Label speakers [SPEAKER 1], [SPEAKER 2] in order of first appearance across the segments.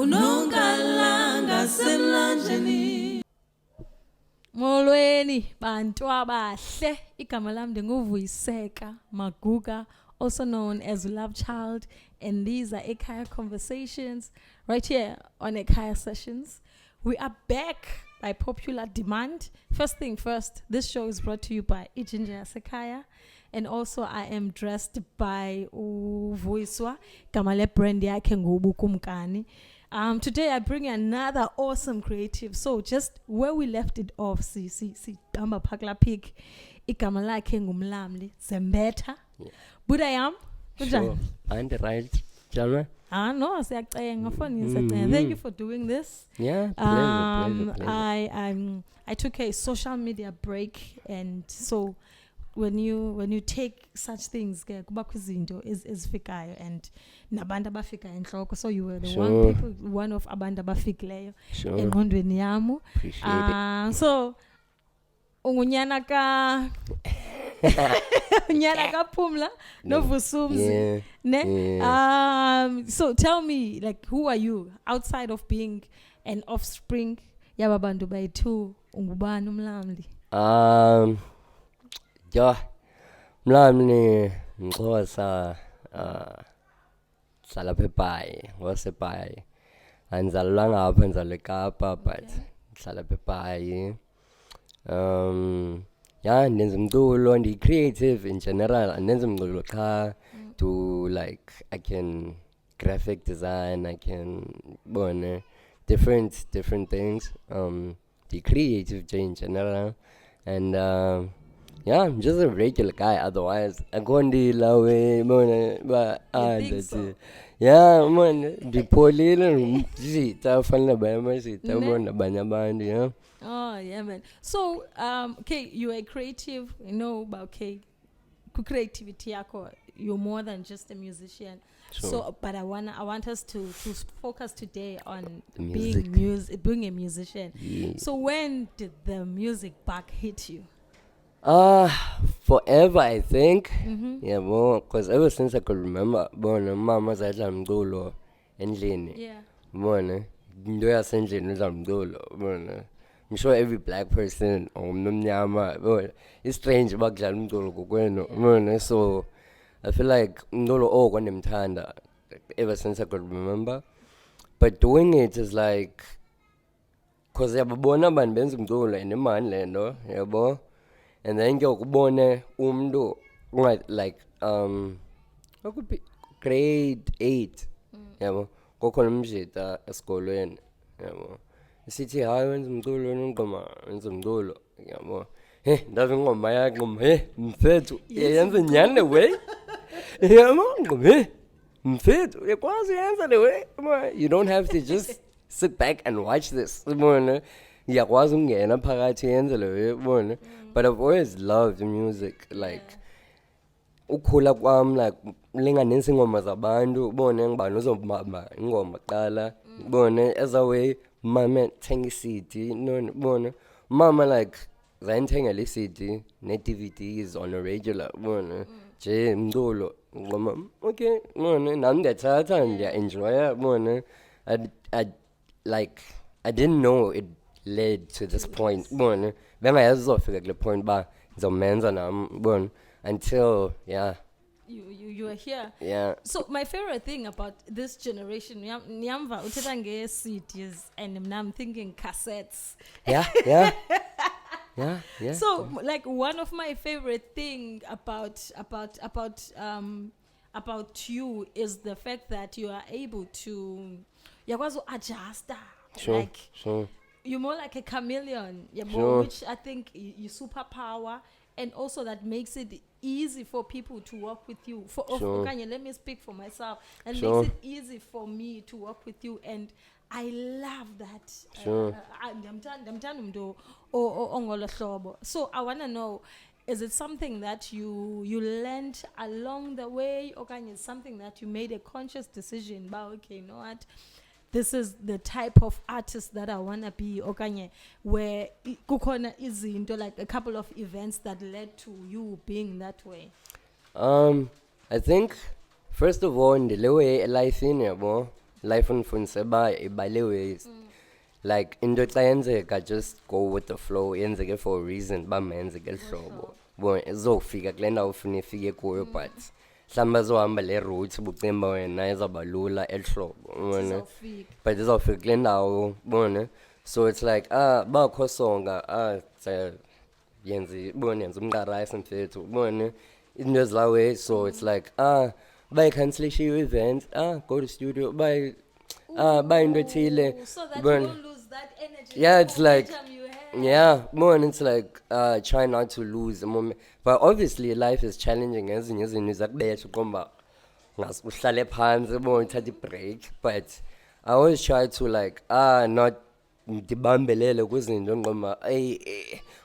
[SPEAKER 1] unonkalanga semlanjeni.
[SPEAKER 2] Molweni bantu abahle, igama lami ndinguvuyiseka Maguga, also known as Love Child, and these are Ekhaya conversations right here on Ekhaya sessions. We are back by popular demand. First thing first, this show is brought to you by Ijinja Ekhaya, and also I am dressed by Vuyiswa Gamale brand yakhe ngobukumkani. Today I bring another awesome creative. So just where we left it off, see, Damba Pakla Pig, igama lakhe ngumlamli Zembeta. Budayam?
[SPEAKER 3] Sure. And right, Jama?
[SPEAKER 2] No, thank you for doing this.
[SPEAKER 3] Yeah, pleasure.
[SPEAKER 2] I took a social media break, and so when you take such things, kuba kwizinto ezifikayo and nabantu abafika enhloko, so you were the one of abantu abafikileyo engqondweni yamu. So ungunyana ka unyana ka Phumla novusumzi ne. So tell me, like, who are you outside of being an offspring yababantu bayithu? Ungubani uMlamli?
[SPEAKER 3] Ja, Mlamli Ngosa Salapepai, Wasepai, and Zalanga up and Zalekapa, but Salapepai. Yeah, and then some do on the creative in general, and then some do like I can graphic design, I can different things. The creative in general, and yeah, I'm just a regular guy. Otherwise, I go on the lawe, but that's it. Yeah, man, the poor little yeah.
[SPEAKER 2] Oh yeah, man. So okay, you're a creative. You know about creativity. You're more than just a musician.
[SPEAKER 3] Sure.
[SPEAKER 2] So, but I want us to focus today on being a musician.
[SPEAKER 3] Yeah.
[SPEAKER 2] So when did the music bug hit you?
[SPEAKER 3] Forever, I think.
[SPEAKER 2] Mm-hmm.
[SPEAKER 3] Yeah, because ever since I could remember, mama said I'm dolo endlini.
[SPEAKER 2] Yeah.
[SPEAKER 3] I'm sure every black person is strange about Dolo. So I feel like Ndolo ever since I could remember. But doing it is like, because yababona ban benza Dolo in the man lendo, yabo. And then you umdo like what could be grade 8. Yabo. Kokonumjita eskolweni. Yabo. Sithi hayi wenza umculo nongoma wenza umculo yabo ndazi ngoma yakho mfethu yenza nyane we yabo ngoma mfethu yakwazi yenza le way. You don't have to just sit back and watch this. Yakwazi ungena phakathi yenza le way. But I've always loved music, like ukhula kwam, like linganisa ingoma zabantu ubone ngibani uzobamba ingoma qala ubone as a way mama thenga CD mama like zayithenga le CD ne DVDs on a regular nje mculo ngoma okay nami ndiyathatha ndiya-enjoya I didn't know it led to this point bengayazi uzofika kule point ba ngizomenza nami until
[SPEAKER 2] you are here.
[SPEAKER 3] Yeah.
[SPEAKER 2] So my favorite thing about this generation, Nyamva uthetha nge-CDs, and I'm thinking cassettes.
[SPEAKER 3] Yeah.
[SPEAKER 2] So like one of my favorite thing about you is the fact that you are able to adjust.
[SPEAKER 3] Sure.
[SPEAKER 2] You're more like a chameleon,
[SPEAKER 3] Sure.
[SPEAKER 2] which I think is superpower, and also that makes it easy for people to work with you.
[SPEAKER 3] Sure.
[SPEAKER 2] Let me speak for myself. And
[SPEAKER 3] Sure.
[SPEAKER 2] makes it easy for me to work with you, and I love that.
[SPEAKER 3] Sure.
[SPEAKER 2] So I want to know, is it something that you learned along the way, or is something that you made a conscious decision about, okay, you know what, this is the type of artist that I want to be, okanye, where kukhona izinto, like a couple of events that led to you being that way?
[SPEAKER 3] I think, first of all, in the way life in life unfundise ba ibalewe like into xa yenzeka just go with the flow yenzeke for a reason bamenze ngeli hlobo bona izofika kule ndawo ufuna ifike kuyo but mhlawumbi azohamba le route bucimba wena izawuba lula eli hlobo ubona but izawufika kule ndawo bona so it's like bakho songa yenza umnqarayisi mfethu ubone into ezilawe so it's like bayicancelishe i-event go to studio into ethile
[SPEAKER 2] so that
[SPEAKER 3] ubone.
[SPEAKER 2] you don't lose that energy.
[SPEAKER 3] Yeah, it's like-
[SPEAKER 2] momentum you had.
[SPEAKER 3] Yeah, more and it's like try not to lose the moment. But obviously life is challenging ezinye izinto izakubetha uqomba uhlale phansi ubone uthathe i-break but I always try to like not ndibambelele kwizinto ngqoma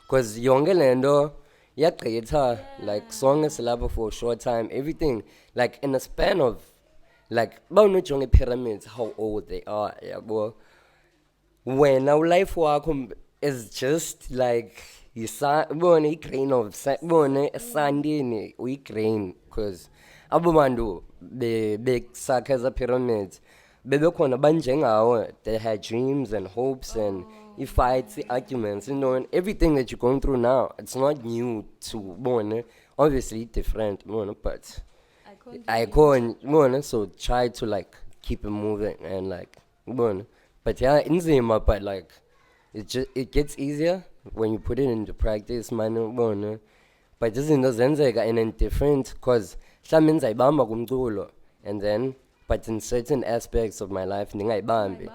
[SPEAKER 3] because yonke le nto iyagqitha like sonke silapho for a short time everything like in a span of like bawunojonga i-pyramids how old they are yabo wena ulife wakho is just like ubone i-grain of ubone esandini uyi-grain because abo bantu besakha eza pyramids bebekhona banjengawe they had dreams and hopes and i-fights i-arguments you know and everything that you're going through now it's not new to bone obviously different bone but I can't so try to like keep it moving and like bone but yeah inzima but like it gets easier when you put it into practice man bone but izinto zenzeka in a different cause mhlawumbi ndizayibamba kumculo and then but in certain aspects of my life ndingayibambi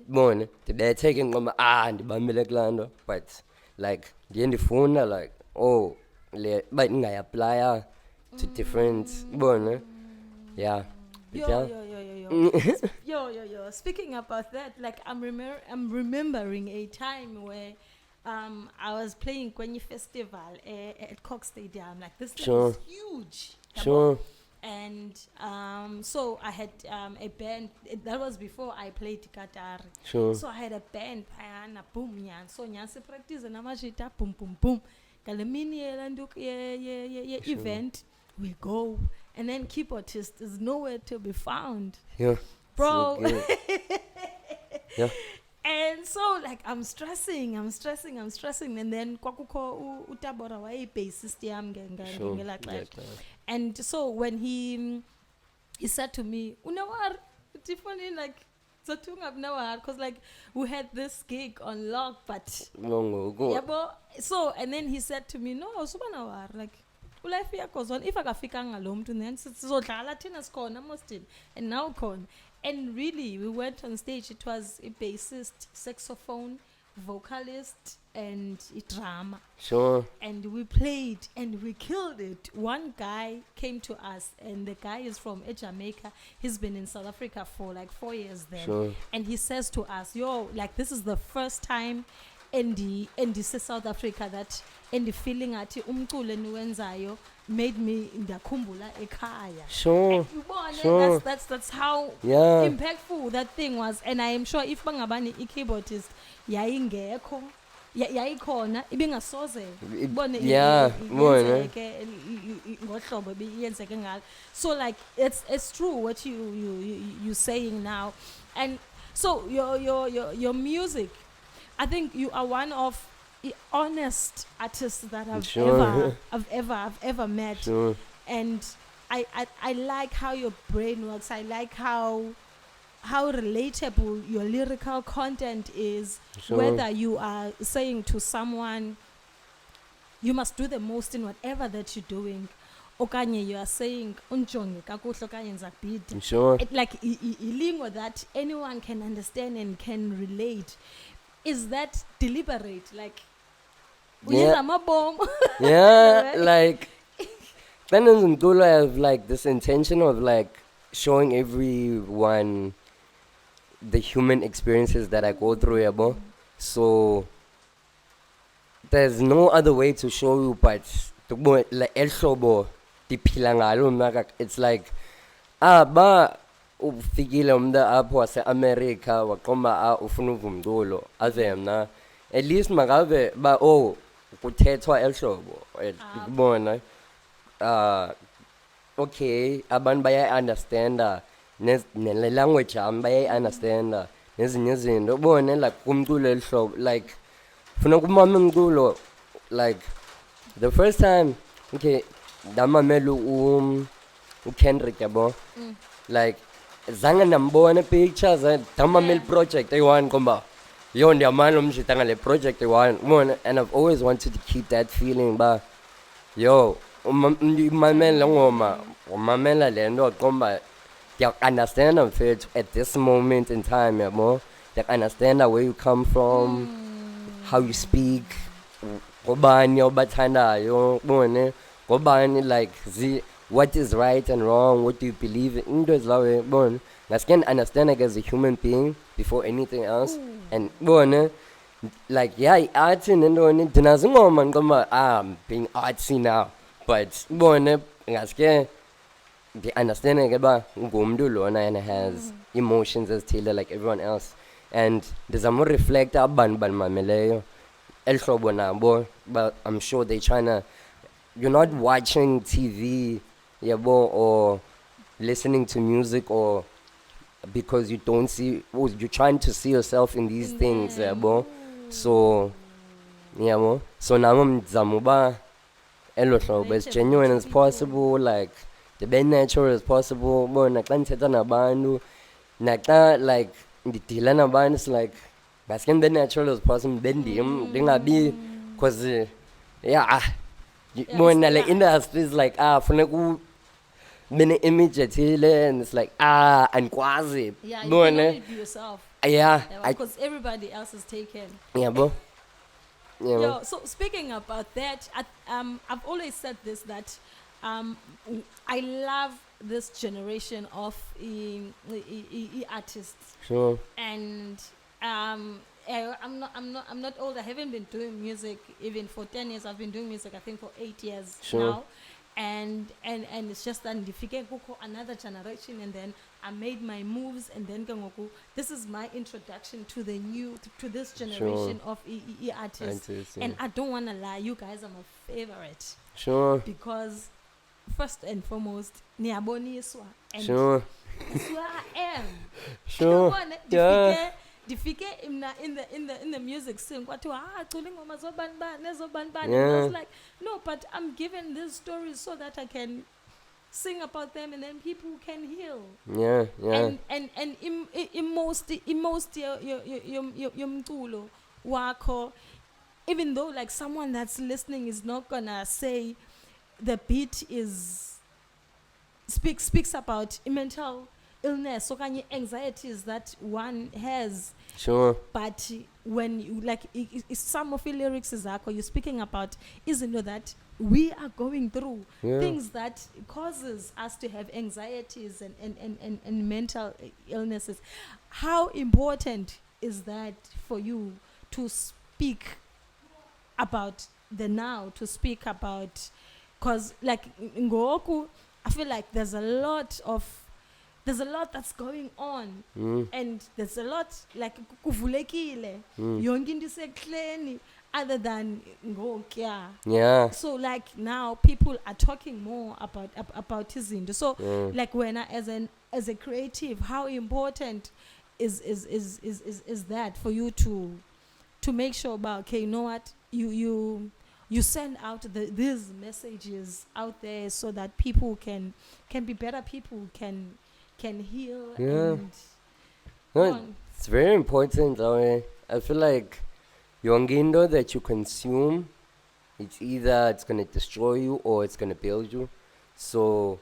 [SPEAKER 3] bone ndibetheke nqoma ndibambele kulaa nto but like ndiye ndifuna like le uba ndingayi-aplya to different bone yeah but yeah.
[SPEAKER 2] Yo. Speaking about that, like I'm remembering a time where I was playing Kwenye Festival at Cox Stadium. Like this thing was huge.
[SPEAKER 3] Sure.
[SPEAKER 2] And so I had a band. That was before I played guitar.
[SPEAKER 3] Sure.
[SPEAKER 2] So I had a band. Payana boom nyan. So nyan se practice na majita boom boom boom. Kalemini elanduk event. We go. And then keyboardist is nowhere to be found.
[SPEAKER 3] Yeah.
[SPEAKER 2] Bro.
[SPEAKER 3] So yeah.
[SPEAKER 2] And so like I'm stressing. And then kwakuko utabora wa bassist yam ngela clash. And so when he said to me, "Unawar, Tiffany, like Zatung Abnawar," because like we had this gig on lock, but yeah, so and then he said to me, "No, Subanawar, like ulife yakho zona if akafika ngalomntu then sizodlala thina sikhona mostin and now khona." And really we went on stage. It was a bassist, saxophone, vocalist and drama.
[SPEAKER 3] Sure.
[SPEAKER 2] And we played and we killed it. One guy came to us and the guy is from Jamaica. He's been in South Africa for like 4 years then.
[SPEAKER 3] Sure.
[SPEAKER 2] And he says to us, "Yo, like this is the first time in the South Africa that in the feeling ati umculo niwenzayo made me ndakhumbula ekhaya."
[SPEAKER 3] Sure. Sure.
[SPEAKER 2] That's how impactful that thing was. And I am sure if bangabani i-keyboardist yayingekho yayikhona ibingasoze ibone ngohlobo biyenzeke ngalo. So like it's true what you saying now. And so your music, I think you are one of the honest artists that I've ever met.
[SPEAKER 3] Sure.
[SPEAKER 2] And I like how your brain works. I like how relatable your lyrical content is.
[SPEAKER 3] Sure.
[SPEAKER 2] Whether you are saying to someone you must do the most in whatever that you're doing, okanye you are saying unjonge kakuhle okanye nzakubhida.
[SPEAKER 3] Sure.
[SPEAKER 2] Like lingo that anyone can understand and can relate. Is that deliberate? Like
[SPEAKER 3] Yeah.
[SPEAKER 2] Yeah,
[SPEAKER 3] like then in Zulu I have like this intention of like showing everyone the human experiences that I go through, yabo. So there's no other way to show you, but like el hlobo diphila ngalo mna. It's like ba ufikile umntu apho wase-America waqomba ufuna uva umculo ave mna at least makave ba kuthethwa el hlobo kubona okay abantu baya-understanda nele language yami bayayi-understanda nezinye izinto ubone like kumculo elihlobo like funa kumama umculo like the first time okay ndamamela uKendrick yabo like zange ndambona pictures ndamamela project eyi-one komba yo ndiyamana umshita ngale project eyi-one ubone and I've always wanted to keep that feeling ba yo umamela ngoma umamela le nto qomba ndiyaku-understanda mfethu at this moment in time yabo ndiyaku-understanda where you come from how you speak ngobani obathandayo ubone ngobani like what is right and wrong, what do you believe in, into ezilawe ubone ngaske ndi-understand as a human being before anything else and ubone like yeah i-arty nentoni ndinazo ingoma ndiqomba I'm being artsy now but ubone ngaske ndi-understand ke uba ngumntu lona and has emotions ezithile like everyone else and ndizama ureflecta abantu bandimameleyo eli hlobo nabo but I'm sure they tryna you're not watching TV yabo or listening to music or because you don't see or you're trying to see yourself in these things yabo so yabo so nami ndizama uba elo hlobo as genuine as possible like the best natural as possible bona xa ndithetha nabantu naxa like ndidila nabantu it's like ngaske ndibe natural as possible bendim ndingabi because yeah bona le industry is like funeka ube ne-image ethile and it's like andikwazi
[SPEAKER 2] Yeah, you can only be yourself.
[SPEAKER 3] yeah
[SPEAKER 2] Because everybody else is taken.
[SPEAKER 3] yabo
[SPEAKER 2] Yo, so speaking about that, I've always said this that I love this generation of artists,
[SPEAKER 3] sure
[SPEAKER 2] and I'm not old. I haven't been doing music even for 10 years. I've been doing music I think for 8 years
[SPEAKER 3] Sure.
[SPEAKER 2] now, and it's just that ndifike kuko another generation, and then I made my moves, and then this is my introduction to the to this generation of artists. And I don't want to lie, you guys are my favorite
[SPEAKER 3] sure
[SPEAKER 2] because first and foremost niyaboniswa, and
[SPEAKER 3] sure
[SPEAKER 2] that's where I am.
[SPEAKER 3] sure yeah
[SPEAKER 2] Difike in the music scene kwathiwa cula ingoma zobani bani nezobani bani.
[SPEAKER 3] Yeah.
[SPEAKER 2] And I was like, no, but I'm given these stories so that I can sing about them and then people can heal.
[SPEAKER 3] yeah
[SPEAKER 2] And most yomculo wakho, even though like someone that's listening is not gonna say the beat speaks about mental illness or anxieties that one has,
[SPEAKER 3] sure
[SPEAKER 2] but when you like some of the lyrics is you're speaking about isn't it that we are going through things that causes us to have anxieties and mental illnesses. How important is that for you to speak about the now, to speak about, because like ngoku I feel like there's a lot that's going on, and there's a lot like kuvulekile yonke into isekleni other than ngokya.
[SPEAKER 3] yeah
[SPEAKER 2] So like now people are talking more about izinto. So like when as a creative, how important is that for you to make sure about, okay, you know what, you send out these messages out there so that people can be better, people can heal.
[SPEAKER 3] Yeah.
[SPEAKER 2] And
[SPEAKER 3] No, it's very important. I feel like yongindo that you consume, it's either it's gonna destroy you or it's gonna build you. So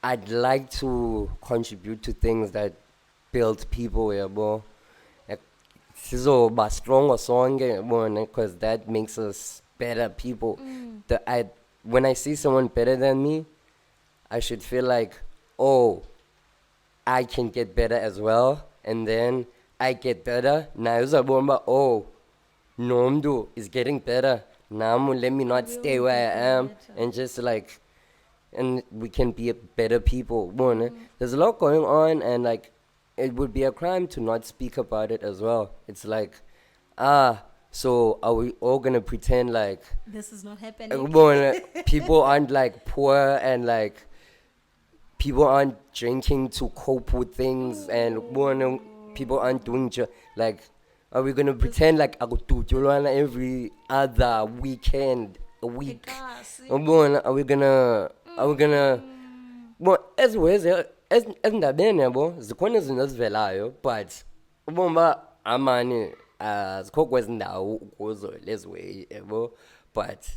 [SPEAKER 3] I'd like to contribute to things that build people, yabo. So but stronger song, because that makes us better people. When I see someone better than me, I should feel like, oh, I can get better as well, and then I get better. Now oh, Nomdu is getting better. Now let me not stay where I am and just like, and we can be a better people. There's a lot going on, and like, it would be a crime to not speak about it as well. It's like, so are we all gonna pretend like
[SPEAKER 2] this is not happening?
[SPEAKER 3] people aren't like poor and like people aren't drinking to cope with things, and people aren't doing like, are we gonna pretend like akututulwana every other weekend, a week?
[SPEAKER 2] Ekasi.
[SPEAKER 3] Are we gonna well, as endabeni yabo zikhona izinto ezivelayo, but ubomba amani zikho kwezi ndawo kuzo lezi way yabo, but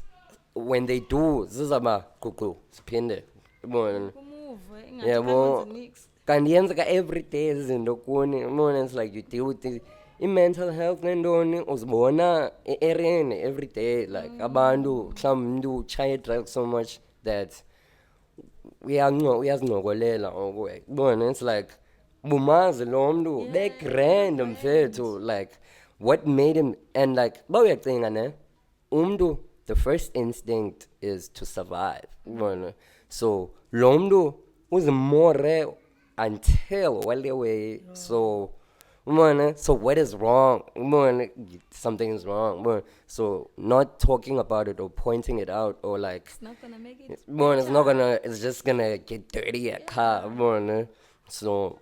[SPEAKER 3] when they do zizaba ququ siphinde ubona
[SPEAKER 2] Umuve
[SPEAKER 3] yabo
[SPEAKER 2] ingathi mix.
[SPEAKER 3] kanti yenzeka every day izinto kuni ubona. It's like you deal with i-mental health nentoni uzibona e-areeni every day, like abantu mhlawumbi umuntu uchaye drugs so much that uyazincokolela ubona. It's like bumazi lo mntu begrand mfethu, like what made him, and like bawuyacinga ne umntu, the first instinct is to survive ubona. So lo mntu uzimore until wale way. So ubona, so what is wrong ubona, something is wrong ubona. So not talking about it or pointing it out or like
[SPEAKER 2] It's not gonna make it.
[SPEAKER 3] ubona, it's not gonna, it's just gonna get dirty at ubona. So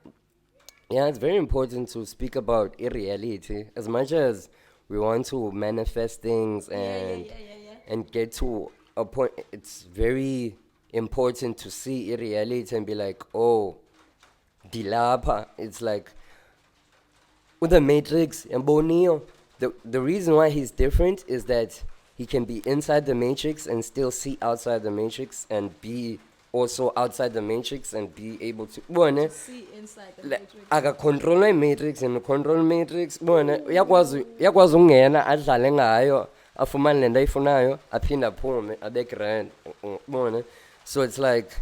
[SPEAKER 3] yeah, it's very important to speak about irreality as much as we want to manifest things and and get to a point. It's very important to see irreality and be like, oh, dilapa. It's like with the Matrix and Bonio, the reason why he's different is that he can be inside the Matrix and still see outside the Matrix, and be also outside the Matrix and be able to
[SPEAKER 2] See inside the
[SPEAKER 3] like
[SPEAKER 2] matrix.
[SPEAKER 3] akacontrol i-matrix and control matrix bona uyakwazi ukungena adlale ngayo afumane lento ayifunayo aphinde aphume abe grand bona. So it's like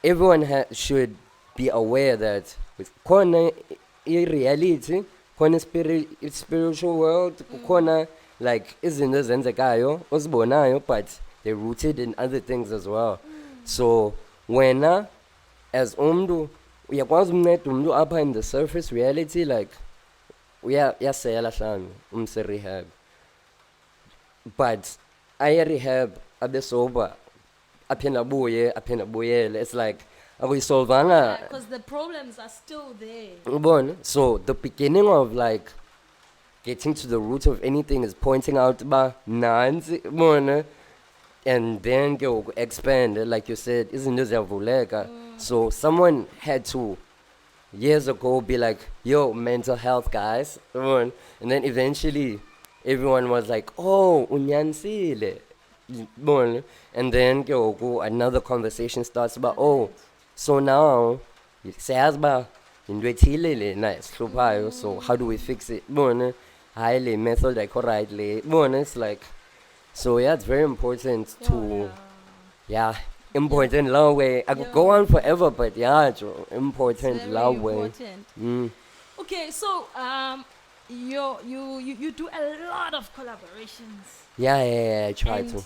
[SPEAKER 3] everyone should be aware that with khona i-reality, khona spiritual world, khona like izinto ezenzekayo ozibonayo, but they're rooted in other things as well. So wena as umntu uyakwazi umnceda umntu apha in the surface reality, like uyasela hlanu umse rehab, but aye rehab abe sober aphinde abuyele. It's like akuyisolvanga
[SPEAKER 2] Because the problems are still there.
[SPEAKER 3] ubona. So the beginning of like getting to the root of anything is pointing out ba nansi ubona, and then go expand, like you said, izinto ziyavuleka. So someone had to years ago be like, yo, mental health guys, and then eventually everyone was like, oh, unyansile, and then go another conversation starts about, oh, so now says ba into ethile lena esihluphayo, so how do we fix it? Hayi le method ayikho right le. It's like, so yeah, it's very important to important low way. I could go on forever, but yeah, important
[SPEAKER 2] Very
[SPEAKER 3] low way.
[SPEAKER 2] important. Okay, so you do a lot of collaborations.
[SPEAKER 3] Yeah, I try
[SPEAKER 2] and,
[SPEAKER 3] to.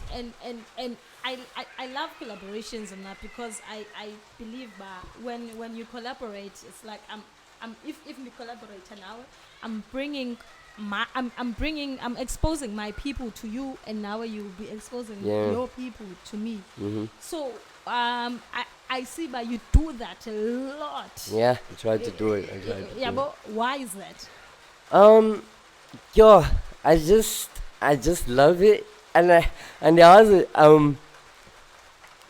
[SPEAKER 2] And I love collaborations and that, because I believe when you collaborate, it's like if we collaborate now, I'm exposing my people to you, and now you'll be exposing your people to me. So I see that you do that a lot.
[SPEAKER 3] Yeah, I try to do it.
[SPEAKER 2] But why is that?
[SPEAKER 3] Yo, I just love it, and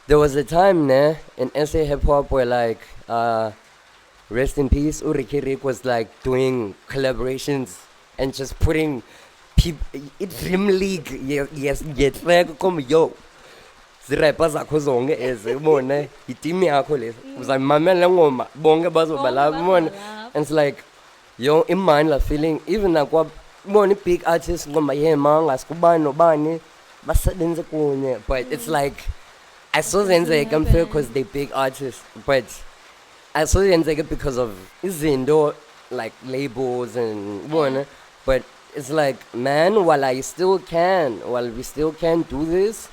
[SPEAKER 3] there was a time in SA hip hop where like rest in peace Uriki Rick was like doing collaborations and just putting people Dream League yes get like come yo zirapper zakho zonke ezibone itimi yakho le uzayimamela ngoma bonke bazobala ubone. And it's like yo imani la feeling even nakwa ubone big artists ngoma yema ngasikubani nobani basebenze kunye, but it's like I saw zenzeka because they big artists, but I saw zenzeka because of izinto like labels and but it's like, man, while we still can do this,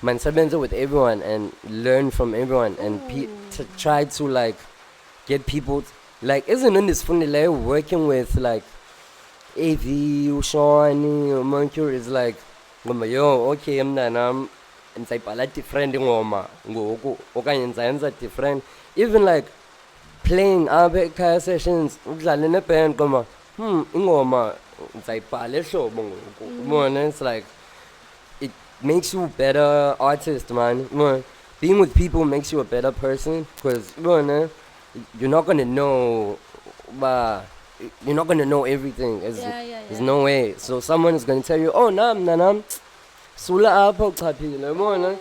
[SPEAKER 3] man, sebenza with everyone and learn from everyone and to try to like get people like isn't in this funny like working with like AV, Shani, Mercury is like yo, okay, I'm ndizayibhala different ingoma ngoku okanye ndizayenza different. Even like playing apha ekhaya sessions udlale neband qoma ingoma ndizayibhala ehlobo ngoku ubona. It's like it makes you a better artist, man. Being with people makes you a better person because you're not gonna know you're not gonna know everything. There's no way. So someone is gonna tell you, oh nam sula apha uchaphile ubona.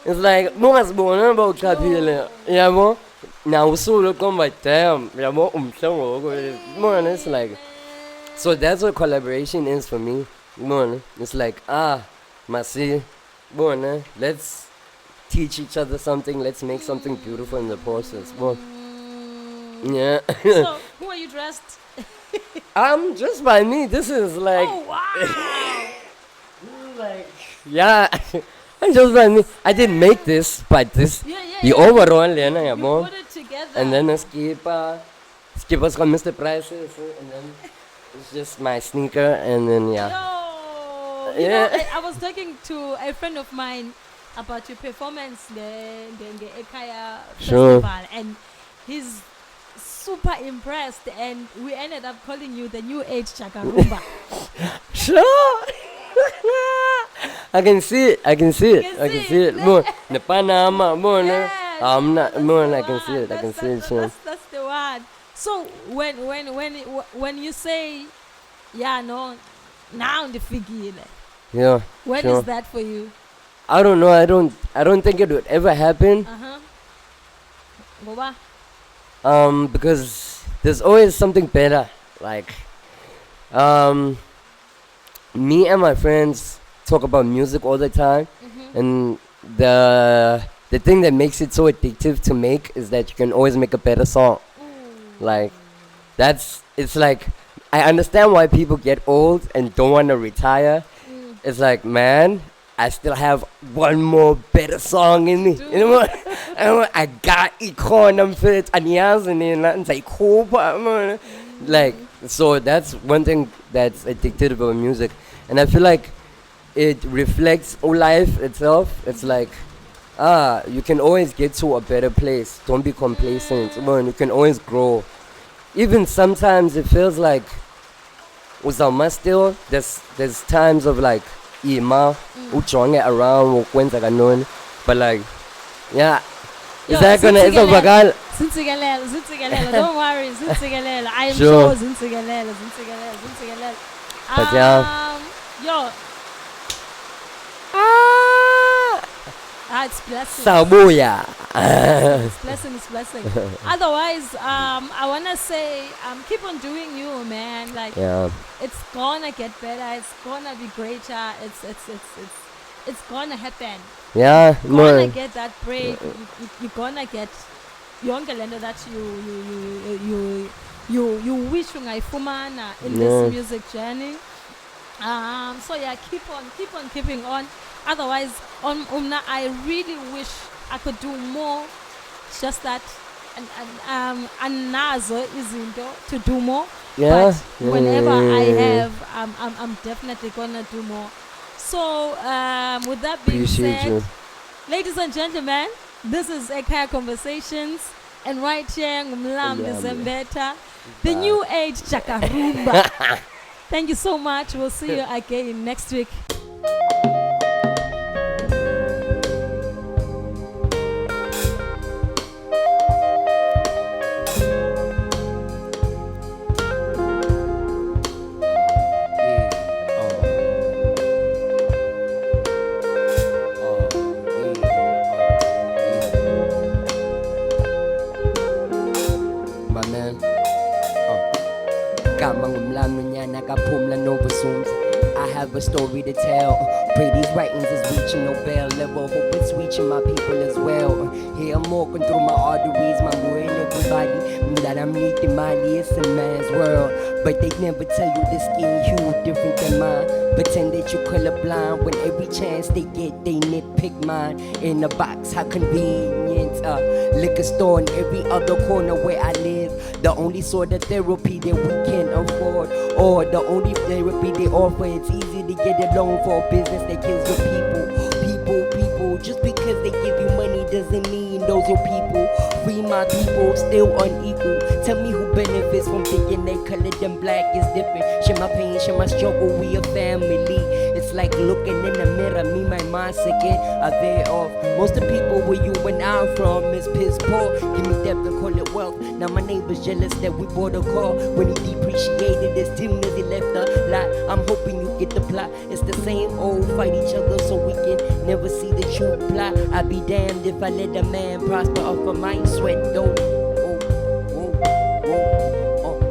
[SPEAKER 3] It's like mongazibona ba uchaphile yabo na usulu qomba damn yabo umhle ngoku ubona. It's like, so that's what collaboration is for me ubona. It's like masi ubona, let's teach each other something, let's make something beautiful in the process. Yeah.
[SPEAKER 2] So who are you dressed?
[SPEAKER 3] Just by me. This is like,
[SPEAKER 2] Oh wow.
[SPEAKER 3] this is like, yeah. Just by me. I didn't make this, but this the overall Lena
[SPEAKER 2] You
[SPEAKER 3] yabo.
[SPEAKER 2] put it together.
[SPEAKER 3] And then a skipper's got Mr. Prices, and then it's just my sneaker, and then
[SPEAKER 2] Yo, you
[SPEAKER 3] Yeah.
[SPEAKER 2] know, I was talking to a friend of mine about your performance the Ekhaya
[SPEAKER 3] Sure.
[SPEAKER 2] festival, and he's super impressed, and we ended up calling you the new age Chakarumba.
[SPEAKER 3] Sure. I can see it. I can see it. I can see it. More the Panama, more. I'm not more. I can see it. I can see it. Sure.
[SPEAKER 2] That's the one. So when you say, yeah, no, now the figure,
[SPEAKER 3] Yeah.
[SPEAKER 2] when
[SPEAKER 3] sure.
[SPEAKER 2] is that for you?
[SPEAKER 3] I don't know. I don't think it would ever happen.
[SPEAKER 2] Boba.
[SPEAKER 3] Because there's always something better. Like, me and my friends talk about music all the time, and the thing that makes it so addictive to make is that you can always make a better song. Like, it's like, I understand why people get old and don't want to retire. It's like, man, I still have one more better song in me. You know what? I got Ekhaya fit and like, so that's one thing that's addictive about music. And I feel like it reflects life itself. It's like, you can always get to a better place. Don't be complacent. You can always grow. Even sometimes it feels like uzama still, there's times of like ujonge around but like, yeah, is that gonna
[SPEAKER 2] Zintsikelela, don't worry, Zintsikelela. I am
[SPEAKER 3] Sure.
[SPEAKER 2] sure Zintsikelela.
[SPEAKER 3] But yeah.
[SPEAKER 2] Yo. It's blessing.
[SPEAKER 3] Sabuya.
[SPEAKER 2] It's blessing. Otherwise, I wanna say, keep on doing you, man. Like,
[SPEAKER 3] Yeah.
[SPEAKER 2] it's gonna get better. It's gonna be greater. It's gonna happen.
[SPEAKER 3] Yeah,
[SPEAKER 2] You're gonna
[SPEAKER 3] more.
[SPEAKER 2] get that break. You're gonna get younger lender that you wish ungayifumana in
[SPEAKER 3] Yeah.
[SPEAKER 2] this music journey. So yeah, keep on keeping on. Otherwise, on I really wish I could do more. It's just that and nazo izinto to do more.
[SPEAKER 3] Yeah.
[SPEAKER 2] But whenever I
[SPEAKER 3] Yeah.
[SPEAKER 2] have, I'm definitely gonna do more. So with that being
[SPEAKER 3] Appreciate
[SPEAKER 2] said,
[SPEAKER 3] you.
[SPEAKER 2] ladies and gentlemen, this is Ekhaya Conversations, and right here, Mlamli Zembeta, the new age Chakarumba. Thank you so much. We'll see you again next week.
[SPEAKER 3] My man. Kama ngumlando nyana kaphumla novasums. I have a story to tell. Pray these writings is reaching Nobel level. Hope it's reaching my people as well. Here I'm walking through my arteries, my brain, everybody. That I'm leaking money, it's a man's world. But they never tell you the skin hue different than mine. Pretend that you colorblind when every chance they get, they nitpick mine. In a box, how convenient. Liquor store in every other corner where I live. The only sort of therapy that we can afford, or the only therapy they offer, it's
[SPEAKER 4] easy to get along for a business that kills your people. People, just because they give you money doesn't mean those your people. Free my people, still unequal. Tell me who benefits from thinking they colored and black is different. Share my pain, share my struggle, we a family. It's like looking in the mirror, me, my mindset get a veer off. Most of the people where you and I'm from is piss poor. Give me depth and call it wealth. Now my neighbor's jealous that we bought a car. When he depreciated as soon as he left the lot. I'm hoping you get the plot. It's the same old fight each other so we can never see the true plot. I'd be damned if I let a man prosper off of my sweat though.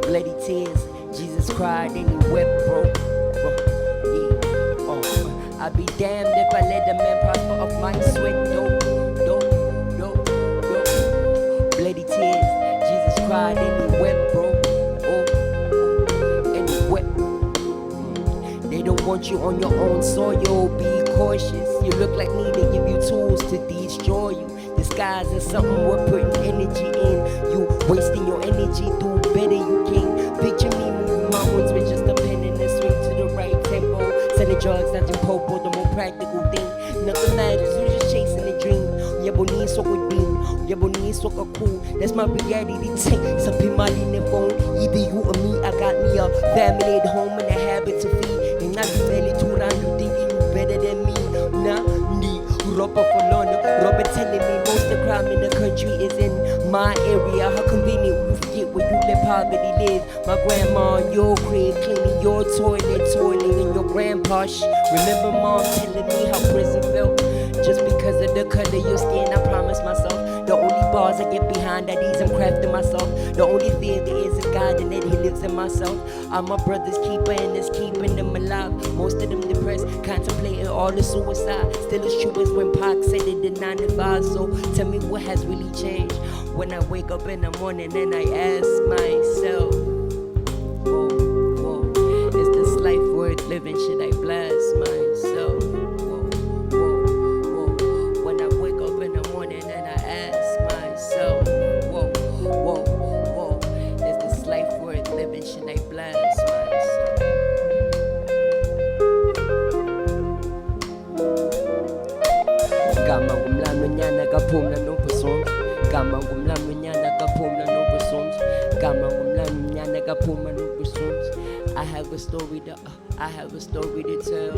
[SPEAKER 4] Bloody tears, Jesus cried and he wept, bro. I'd be damned if I let a man prosper off my sweat though. Bloody tears, Jesus cried and he wept, bro. And he wept. They don't want you on your own soil, be cautious. You look like me, they give you tools to destroy you. Disguise is something we're putting energy in. You wasting your energy, do better you can. Picture me moving mountains with just a pen and a swing to the right tempo. Selling drugs, dodging popo, the more practical thing. Nothing matters, you're just chasing a dream. Yaboni so good beam, Yaboni so cool. That's my reality tank. Some people in the phone, either you or me. I got me a family at home and a habit to feed. And I be barely too around, you thinking you better than me. Nah, need Robert for London. Robert telling me most of the crime in the country is in my area. How convenient you forget where you let poverty live. My grandma in your crib, cleaning your toiling in your grandpa shh. Remember mom telling me how prison felt. Just because of the color of your skin, I promise myself the only bars I get behind are these I'm crafting myself. The only fear there is a God and that he lives in myself. I'm my brother's keeper and it's keeping them alive. Most of them depressed, contemplating all the suicide. Still as true as when Pac said it in 9 to 5. So tell me what has really changed. When I wake up in the morning and I ask myself, is this life worth living? Should I blast myself? When I wake up in the morning and I ask myself, is this life worth living? Should I blast myself? Kama ngumlando nyana kaphumla nomphusonke. Kama ngumlando nyana kaphumla nomphusonke. Kama ngumlando nyana kaphumla nomphusonke. I have a story to tell.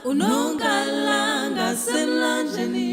[SPEAKER 1] Unongala ngasemlanjeni.